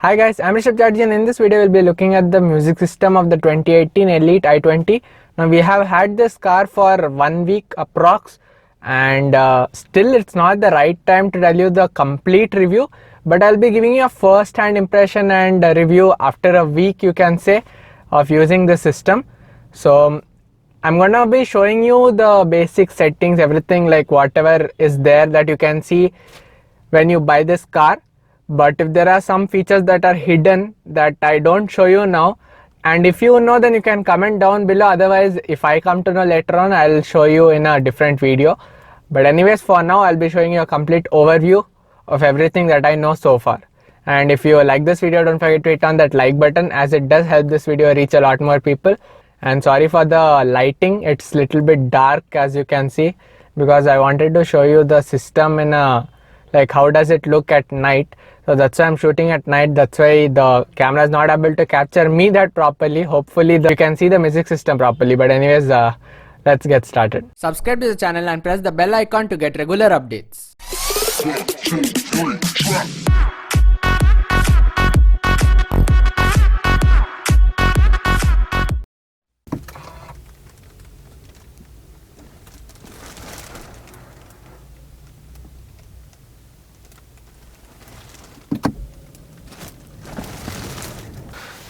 Hi guys, I'm Rishabh Chatterjee and in this video we'll be looking at the music system of the 2018 Elite i20. Now we have had this car for 1 week approx and still it's not the right time to tell you the complete review, but I'll be giving you a first hand impression and a review after a week, you can say, of using the system. So I'm gonna be showing you the basic settings, everything like whatever is there that you can see when you buy this car. But if there are some features that are hidden that I don't show you now, and if you know, then you can comment down below. Otherwise, if I come to know later on, I'll show you in a different video. But anyways, for now I'll be showing you a complete overview of everything that I know so far. And if you like this video, don't forget to hit on that like button, as it does help this video reach a lot more people. And sorry for the lighting, it's little bit dark as you can see, because I wanted to show you the system in a, like, how does it look at night. So that's why I'm shooting at night. That's why the camera is not able to capture me that properly. Hopefully you can see the music system properly. But anyways, let's get started. Subscribe to the channel and press the bell icon to get regular updates.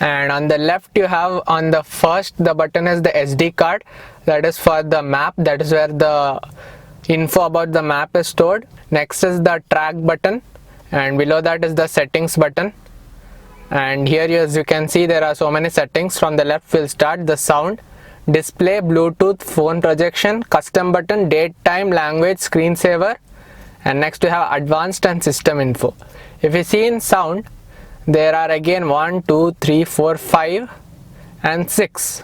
And on the left you have, on the first, the button is the SD card, that is for the map, that is where the info about the map is stored. Next is the track button, and below that is the settings button. And here, as you can see, there are so many settings. From the left we'll start the sound, display, Bluetooth, phone projection, custom button, date, time, language, screensaver, and next we have advanced and system info. If you see in sound, there are again 1, 2, 3, 4, 5 and 6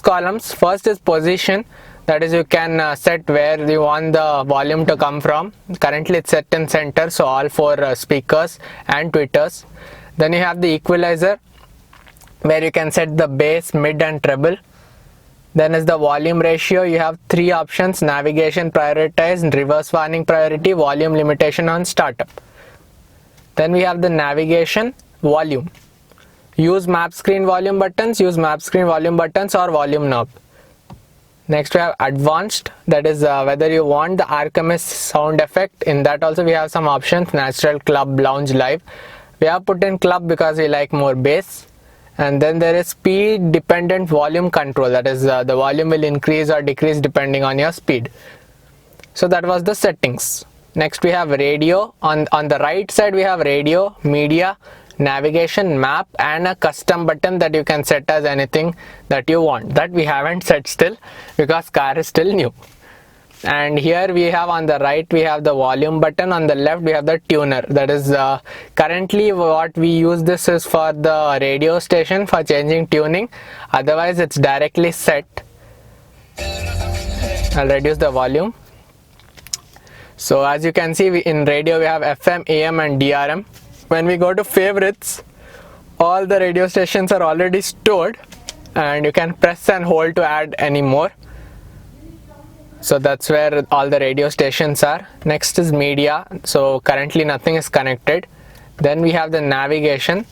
columns. First is position, that is you can set where you want the volume to come from. Currently it's set in center, so all four speakers and tweeters. Then you have the equalizer, where you can set the bass, mid and treble. Then is the volume ratio. You have three options: navigation, prioritize, reverse warning priority, volume limitation on startup. Then we have the navigation, volume. Use map screen volume buttons, use map screen volume buttons or volume knob. Next we have advanced, that is whether you want the Archimist sound effect. In that also we have some options: natural, club, lounge, live. We have put in club because we like more bass. And then there is speed dependent volume control, that is the volume will increase or decrease depending on your speed. So that was the settings. Next we have radio. On the right side we have radio, media, navigation, map and a custom button that you can set as anything that you want. That we haven't set still because car is still new. And here we have, on the right we have the volume button, on the left we have the tuner. That is currently what we use this is for the radio station for changing tuning. Otherwise it's directly set. I'll reduce the volume. So as you can see, in radio we have FM, AM and DRM. When we go to favorites, all the radio stations are already stored and you can press and hold to add any more. So that's where all the radio stations are. Next is media. So currently nothing is connected. Then we have the navigation.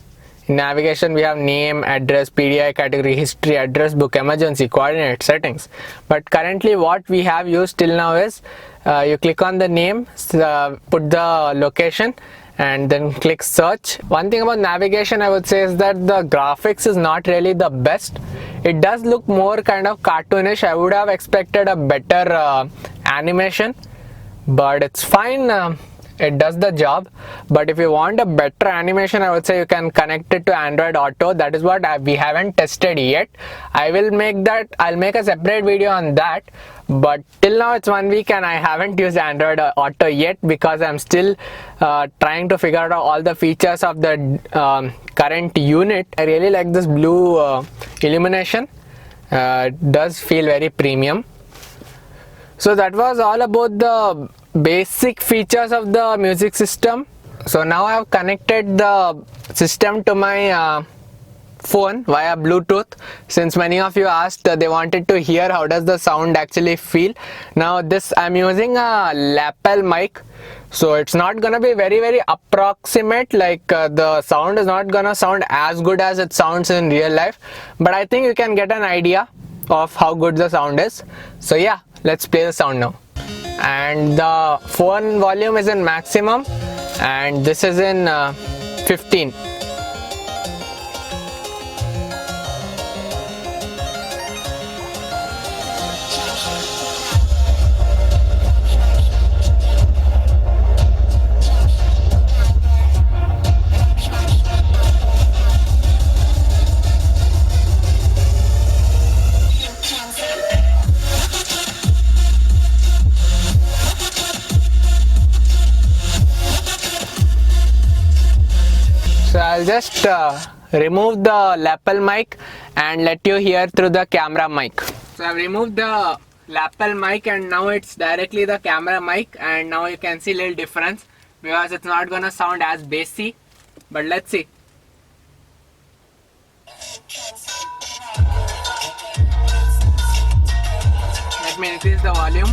In navigation we have name, address, PDI category, history, address book, emergency, coordinate, settings. But currently what we have used till now is you click on the name, put the location and then click search. One thing about navigation I would say is that the graphics is not really the best. It does look more kind of cartoonish. I would have expected a better animation, but it's fine. It does the job. But if you want a better animation, I would say you can connect it to Android Auto. That is what we haven't tested yet. I'll make a separate video on that. But till now it's 1 week and I haven't used Android Auto yet because I'm still trying to figure out all the features of the current unit. I really like this blue illumination. It does feel very premium. So that was all about the basic features of the music system. So now I have connected the system to my phone via Bluetooth, since many of you asked they wanted to hear how does the sound actually feel. Now this I'm using a lapel mic, so it's not gonna be very approximate, like the sound is not gonna sound as good as it sounds in real life, but I think you can get an idea of how good the sound is. So yeah, let's play the sound now. And the phone volume is in maximum and this is in 15. So I'll just remove the lapel mic and let you hear through the camera mic. So I've removed the lapel mic and now it's directly the camera mic, and now you can see a little difference because it's not gonna sound as bassy, but let's see. Let me increase the volume.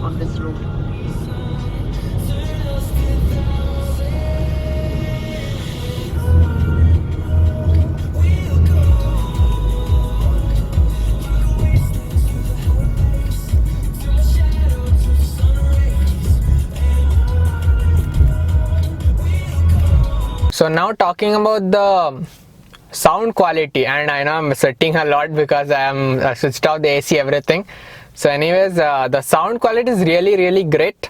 on this road. So now talking about the sound quality, and I know I'm sweating a lot because I am switched off the AC, everything. So anyways, the sound quality is really great.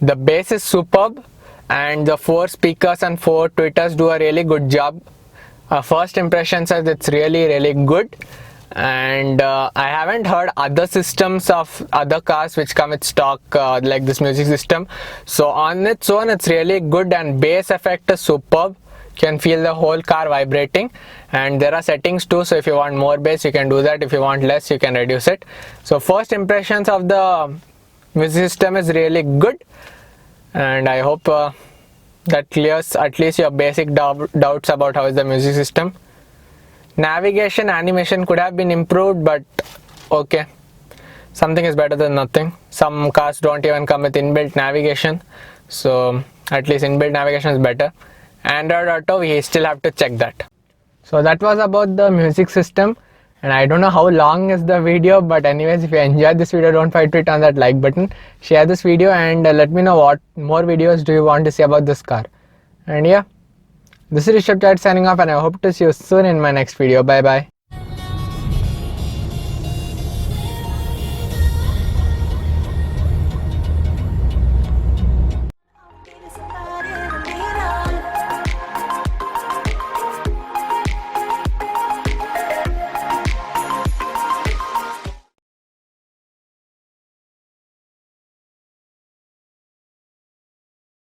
The bass is superb, and the 4 speakers and 4 tweeters do a really good job. First impressions are it's really good, and I haven't heard other systems of other cars which come with stock like this music system. So on its own it's really good, and bass effect is superb. You can feel the whole car vibrating, and there are settings too, so if you want more bass you can do that, if you want less you can reduce it. So first impressions of the music system is really good, and I hope that clears at least your basic doubts about how is the music system. Navigation animation could have been improved, but okay, something is better than nothing. Some cars don't even come with inbuilt navigation, so at least inbuilt navigation is better. Android Auto, we still have to check that. So that was about the music system, and I don't know how long is the video, but anyways, if you enjoyed this video, don't forget to hit on that like button, share this video, and let me know what more videos do you want to see about this car. And yeah, this is Rishabh Chat signing off, and I hope to see you soon in my next video. Bye bye.